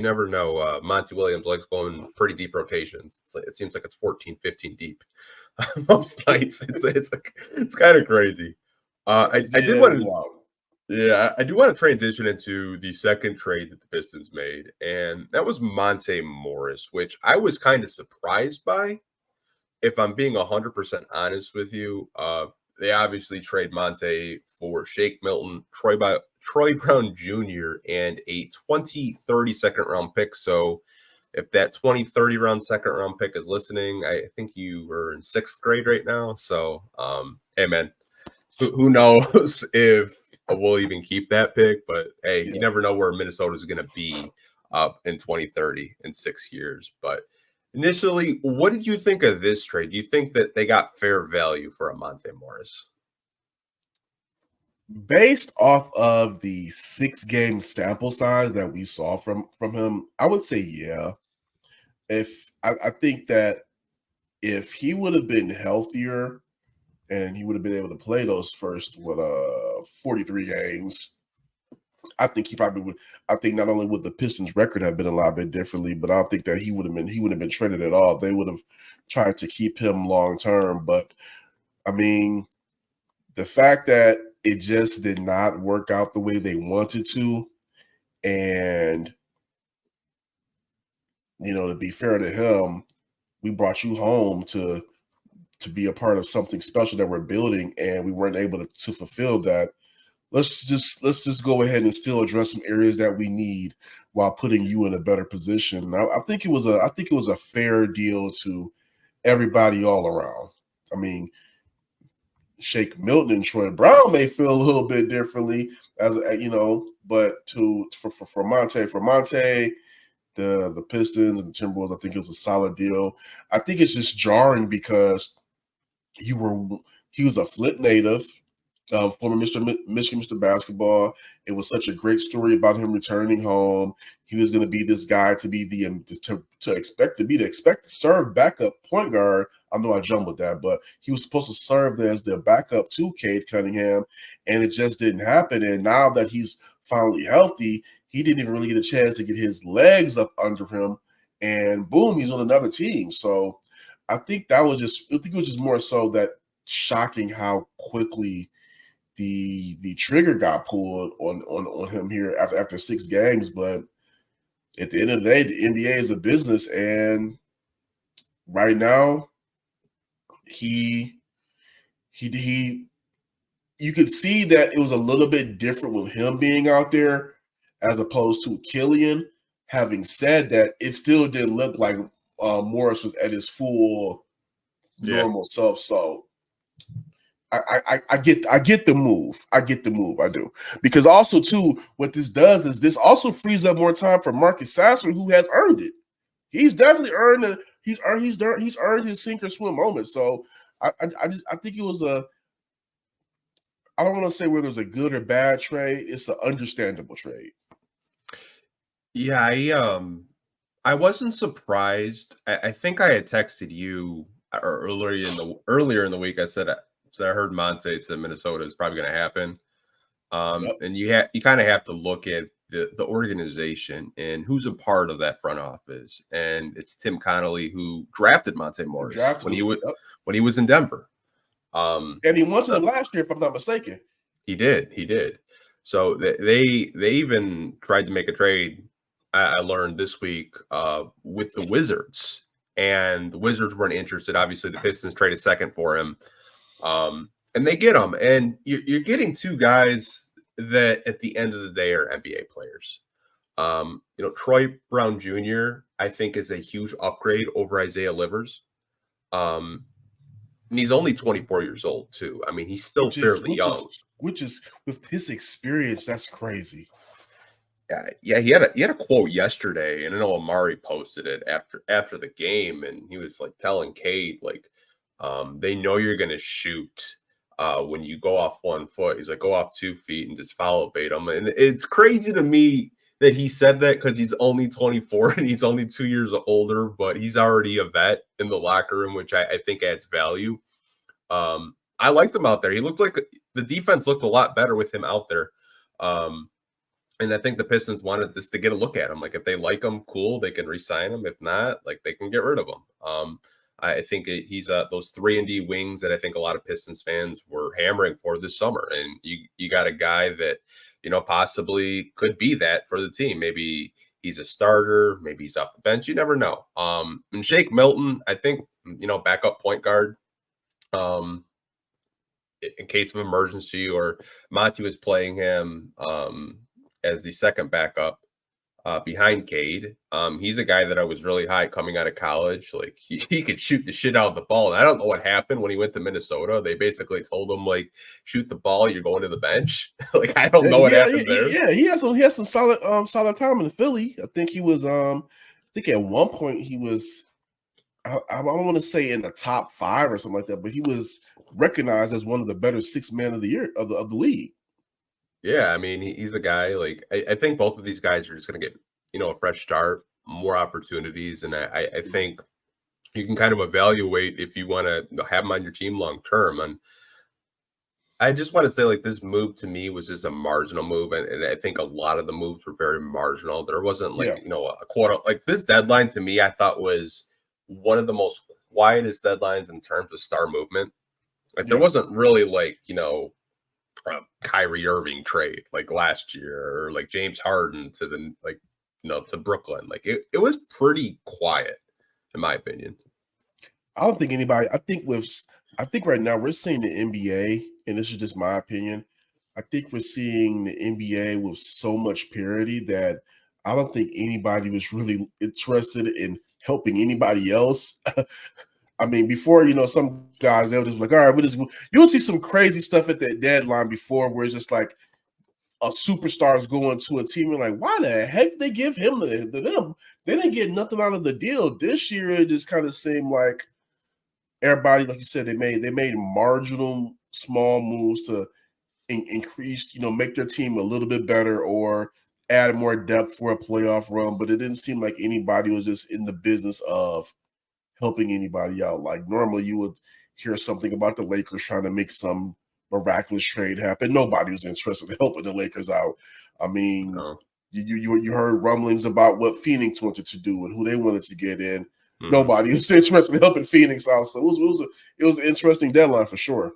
never know. Monty Williams likes going pretty deep rotations. It seems like it's 14, 15 deep most nights. It's kind of crazy. I did want to. Yeah, I do want to transition into the second trade that the Pistons made, and that was Monte Morris, which I was kind of surprised by. If I'm being 100% honest with you, they obviously trade Monte for Shake Milton, Troy Brown Jr., and a 2030 second round pick. So if that 2030 round second round pick is listening, I think you were in sixth grade right now. So, hey, man, who knows if we'll even keep that pick? But hey, you never know where Minnesota is going to be up in 2030 in 6 years. But initially, what did you think of this trade? Do you think that they got fair value for a Monte Morris? Based off of the 6-game sample size that we saw from him, I would say yeah. If I think that if he would have been healthier and he would have been able to play those first 43 games, I think he probably would. I think not only would the Pistons record have been a lot bit differently, but I don't think that he would have been traded at all. They would have tried to keep him long term. But I mean, the fact that it just did not work out the way they wanted to, and to be fair to him, we brought you home to be a part of something special that we're building, and we weren't able to fulfill that. Let's just go ahead and still address some areas that we need while putting you in a better position. I think it was a fair deal to everybody all around. I mean, Shake Milton and Troy Brown may feel a little bit differently, as but for Monte, the Pistons and the Timberwolves, I think it was a solid deal. I think it's just jarring because he was a Flint native, former Michigan Mr. Basketball. It was such a great story about him returning home. He was going to be this guy to be expect to serve backup point guard. I know I jumbled that, but he was supposed to serve as the backup to Cade Cunningham, and it just didn't happen. And now that he's finally healthy, he didn't even really get a chance to get his legs up under him, and boom, he's on another team. So I think it was just more so that shocking how quickly the trigger got pulled on him here after 6 games. But at the end of the day, the NBA is a business, and right now he you could see that it was a little bit different with him being out there as opposed to Killian. Having said that, it still didn't look like Morris was at his full normal self. So I get the move. I do. Because also too, what this does is this also frees up more time for Marcus Sasser, who has earned it. He's definitely earned it. He's earned his sink or swim moment. So I think it was I don't want to say whether it was a good or bad trade. It's an understandable trade. Yeah, I wasn't surprised. I think I had texted you earlier in the week. I said I heard Monte to Minnesota is probably going to happen. And you kind of have to look at the organization and who's a part of that front office. And it's Tim Connolly who drafted Monte Morris when he was in Denver. And he wanted him last year, if I'm not mistaken. He did. So they even tried to make a trade. I learned this week with the Wizards, and the Wizards weren't interested. Obviously, the Pistons traded second for him, and they get him. And you're getting 2 guys that, at the end of the day, are NBA players. Troy Brown Jr. I think is a huge upgrade over Isaiah Livers. And he's only 24 years old too. I mean, he's still fairly young. Which is with his experience, that's crazy. Yeah, he had a quote yesterday, and I know Amari posted it after the game, and he was like telling Cade, like, they know you're gonna shoot when you go off 1 foot. He's like, go off 2 feet and just follow bait him. And it's crazy to me that he said that because he's only 24 and he's only 2 years older, but he's already a vet in the locker room, which I think adds value. I liked him out there. He looked like the defense looked a lot better with him out there. And I think the Pistons wanted this to get a look at him. Like, if they like him, cool, they can re-sign him. If not, like, they can get rid of him. I think he's those 3-and-D wings that I think a lot of Pistons fans were hammering for this summer. And you got a guy that, possibly could be that for the team. Maybe he's a starter, maybe he's off the bench. You never know. And Shake Milton, I think, backup point guard. In case of emergency, or Monte was playing him as the second backup behind Cade. He's a guy that I was really high coming out of college. Like, he could shoot the shit out of the ball. And I don't know what happened when he went to Minnesota. They basically told him, like, shoot the ball, you're going to the bench. Like, I don't know what happened there. Yeah, he has some solid time in Philly. I think he was I think at one point he was, I don't want to say in the top 5 or something like that, but he was recognized as one of the better 6 men of the year of the league. Yeah, I mean, he's a guy, like, I think both of these guys are just going to get, a fresh start, more opportunities. And I think you can kind of evaluate if you want to have them on your team long term. And I just want to say, like, this move to me was just a marginal move. And I think a lot of the moves were very marginal. There wasn't, like, a quarter. Like, this deadline to me, I thought was one of the most quietest deadlines in terms of star movement. Like, there wasn't really, like, Kyrie Irving trade like last year, or like James Harden to the, like, to Brooklyn. Like, it was pretty quiet, in my opinion. I don't think anybody. I think right now we're seeing the NBA, and this is just my opinion. I think we're seeing the NBA with so much parity that I don't think anybody was really interested in helping anybody else. I mean, before, some guys, they'll just be like, all right, you'll see some crazy stuff at the deadline before where it's just like a superstar's going to a team and like, why the heck did they give him them? They didn't get nothing out of the deal. This year, it just kind of seemed like everybody, like you said, they made marginal small moves to increase, make their team a little bit better or add more depth for a playoff run. But it didn't seem like anybody was just in the business of helping anybody out. Like, normally you would hear something about the Lakers trying to make some miraculous trade happen. Nobody was interested in helping the Lakers out. I mean, you heard rumblings about what Phoenix wanted to do and who they wanted to get in. Mm-hmm. Nobody was interested in helping Phoenix out. So it was an interesting deadline for sure.